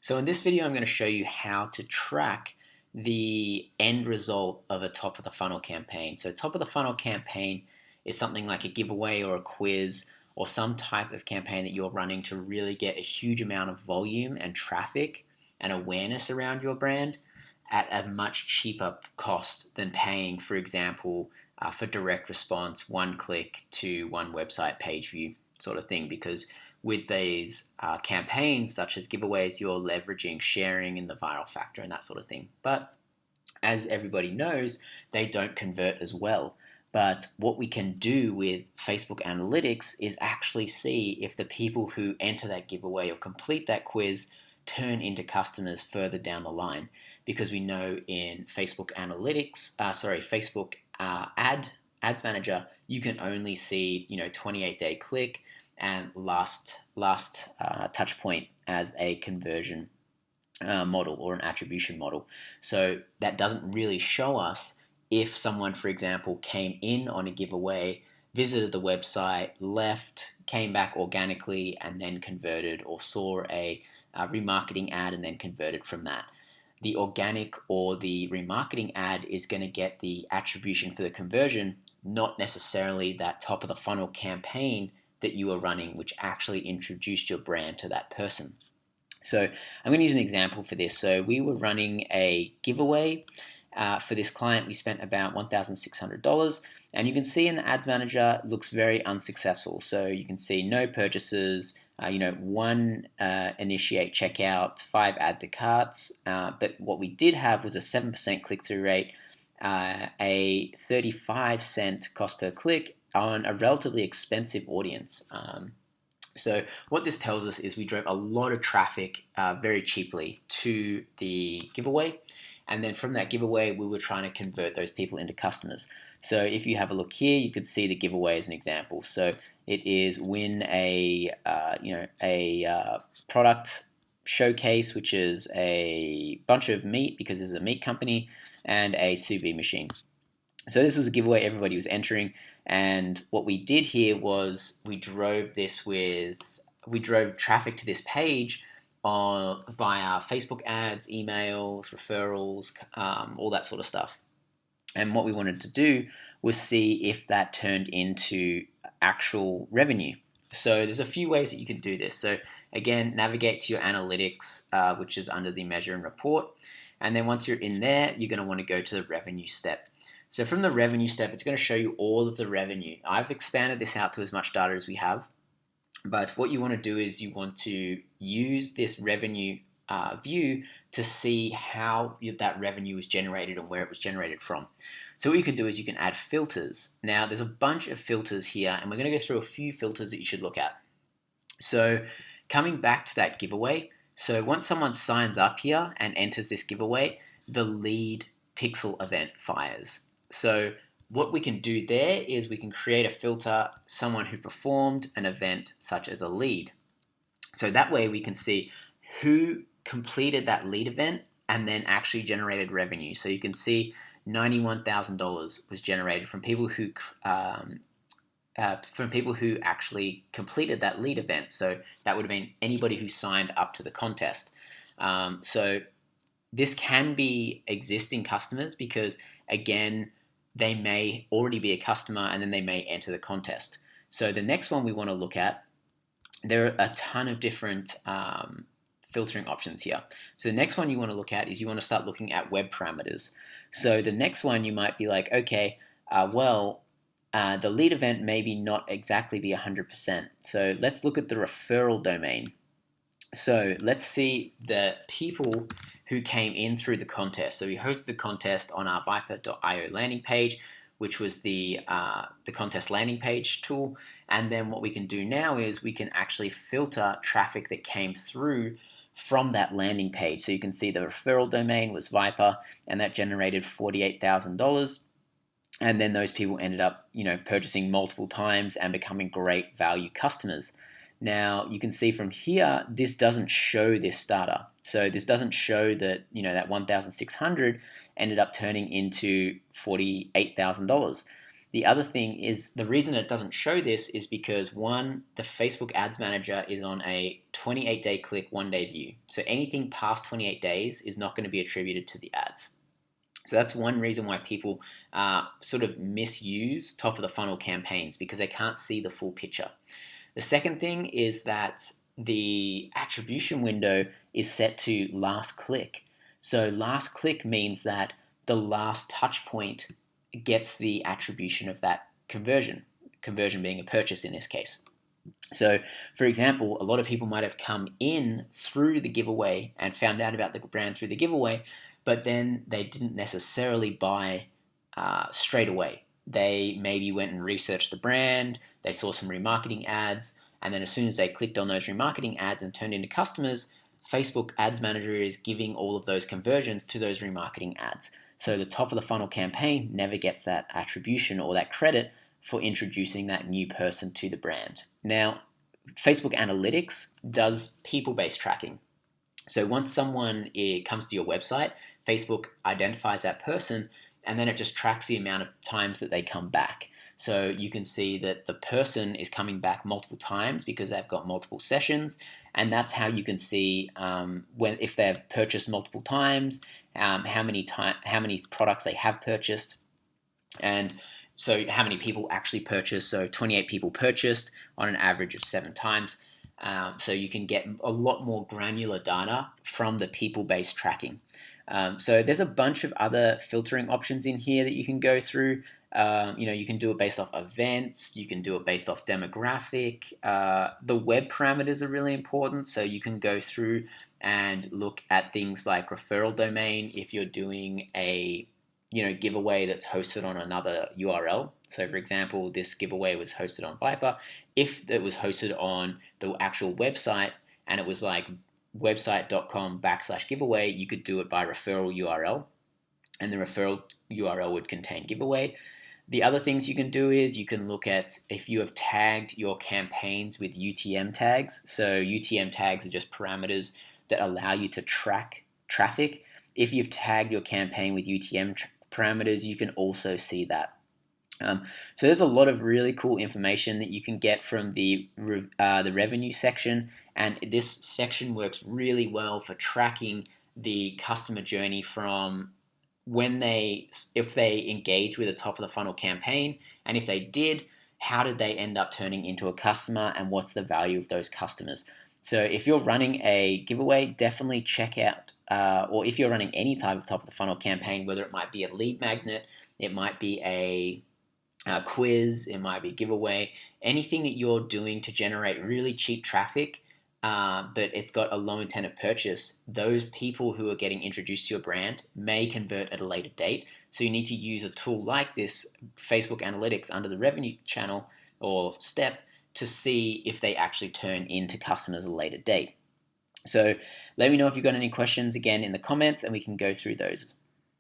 So in this video, I'm going to show you how to track the end result of a top of the funnel campaign. So top of the funnel campaign is something like a giveaway or a quiz or some type of campaign that you're running to really get a huge amount of volume and traffic and awareness around your brand at a much cheaper cost than paying, for example, for direct response, one click to one website page view sort of thing. Because with these campaigns, such as giveaways, you're leveraging sharing and the viral factor and that sort of thing. But as everybody knows, they don't convert as well. But what we can do with Facebook Analytics is actually see if the people who enter that giveaway or complete that quiz turn into customers further down the line. Because we know in Facebook Analytics, Facebook Ads Manager, you can only see 28-day click and last touch point as a conversion model or an attribution model. So that doesn't really show us if someone, for example, came in on a giveaway, visited the website, left, came back organically, and then converted, or saw a remarketing ad and then converted from that. The organic or the remarketing ad is going to get the attribution for the conversion, not necessarily that top of the funnel campaign that you are running, which actually introduced your brand to that person. So I'm going to use an example for this. So we were running a giveaway for this client. We spent about $1,600, and you can see in the Ads Manager, it looks very unsuccessful. So you can see no purchases, one initiate checkout, 5 add to carts. But what we did have was a 7% click-through rate, a 35-cent cost per click on a relatively expensive audience. So what this tells us is we drove a lot of traffic very cheaply to the giveaway. And then from that giveaway, we were trying to convert those people into customers. So if you have a look here, you could see the giveaway as an example. So it is win a product showcase, which is a bunch of meat because it's a meat company, and a sous vide machine. So this was a giveaway everybody was entering, and what we did here was we drove traffic to this page via Facebook ads, emails, referrals, all that sort of stuff. And what we wanted to do was see if that turned into actual revenue. So there's a few ways that you can do this. So again, navigate to your analytics, which is under the measure and report. And then once you're in there, you're going to want to go to the revenue step. So from the revenue step, it's going to show you all of the revenue. I've expanded this out to as much data as we have. But what you want to do is you want to use this revenue view to see how that revenue was generated and where it was generated from. So what you can do is you can add filters. Now there's a bunch of filters here, and we're going to go through a few filters that you should look at. So coming back to that giveaway, so once someone signs up here and enters this giveaway, the lead pixel event fires. So what we can do there is we can create a filter, someone who performed an event such as a lead. So that way we can see who completed that lead event and then actually generated revenue. So you can see $91,000 was generated from people who actually completed that lead event. So that would have been anybody who signed up to the contest. So this can be existing customers because, again, they may already be a customer and then they may enter the contest. So the next one we want to look at, there are a ton of different filtering options here. So the next one you want to look at is you want to start looking at web parameters. So the next one you might be like, okay, the lead event maybe not exactly be 100%. So let's look at the referral domain. So let's see the people who came in through the contest. So we hosted the contest on our Viper.io landing page, which was the contest landing page tool. And then what we can do now is we can actually filter traffic that came through from that landing page. So you can see the referral domain was Viper, and that generated $48,000. And then those people ended up, purchasing multiple times and becoming great value customers. Now you can see from here, this doesn't show this data. So this doesn't show that, that 1,600 ended up turning into $48,000. The other thing is the reason it doesn't show this is because one, the Facebook Ads Manager is on a 28-day click, 1-day view. So anything past 28 days is not going to be attributed to the ads. So that's one reason why people sort of misuse top of the funnel campaigns, because they can't see the full picture. The second thing is that the attribution window is set to last click. So last click means that the last touch point gets the attribution of that conversion being a purchase in this case. So, for example, a lot of people might have come in through the giveaway and found out about the brand through the giveaway, but then they didn't necessarily buy straight away. They maybe went and researched the brand, they saw some remarketing ads, and then as soon as they clicked on those remarketing ads and turned into customers, Facebook Ads Manager is giving all of those conversions to those remarketing ads. So the top of the funnel campaign never gets that attribution or that credit for introducing that new person to the brand. Now, Facebook Analytics does people-based tracking. So once someone comes to your website, Facebook identifies that person, and then it just tracks the amount of times that they come back. So you can see that the person is coming back multiple times because they've got multiple sessions, and that's how you can see if they've purchased multiple times, how many products they have purchased, and so how many people actually purchased. So 28 people purchased on an average of 7 times. So you can get a lot more granular data from the people-based tracking. So there's a bunch of other filtering options in here that you can go through. You can do it based off events. You can do it based off demographic. The web parameters are really important. So you can go through and look at things like referral domain if you're doing a giveaway that's hosted on another URL. So for example, this giveaway was hosted on Viper. If it was hosted on the actual website and it was like website.com/giveaway, you could do it by referral URL, and the referral URL would contain giveaway. The other things you can do is you can look at if you have tagged your campaigns with UTM tags. So UTM tags are just parameters that allow you to track traffic. If you've tagged your campaign with UTM parameters, you can also see that. So there's a lot of really cool information that you can get from the revenue section, and this section works really well for tracking the customer journey from if they engage with a top of the funnel campaign, and if they did, how did they end up turning into a customer, and what's the value of those customers. So if you're running a giveaway, definitely check out, or if you're running any type of top of the funnel campaign, whether it might be a lead magnet, it might be a quiz, it might be a giveaway, anything that you're doing to generate really cheap traffic, but it's got a low intent of purchase, those people who are getting introduced to your brand may convert at a later date. So you need to use a tool like this, Facebook Analytics, under the revenue channel or step to see if they actually turn into customers at a later date. So let me know if you've got any questions again in the comments, and we can go through those.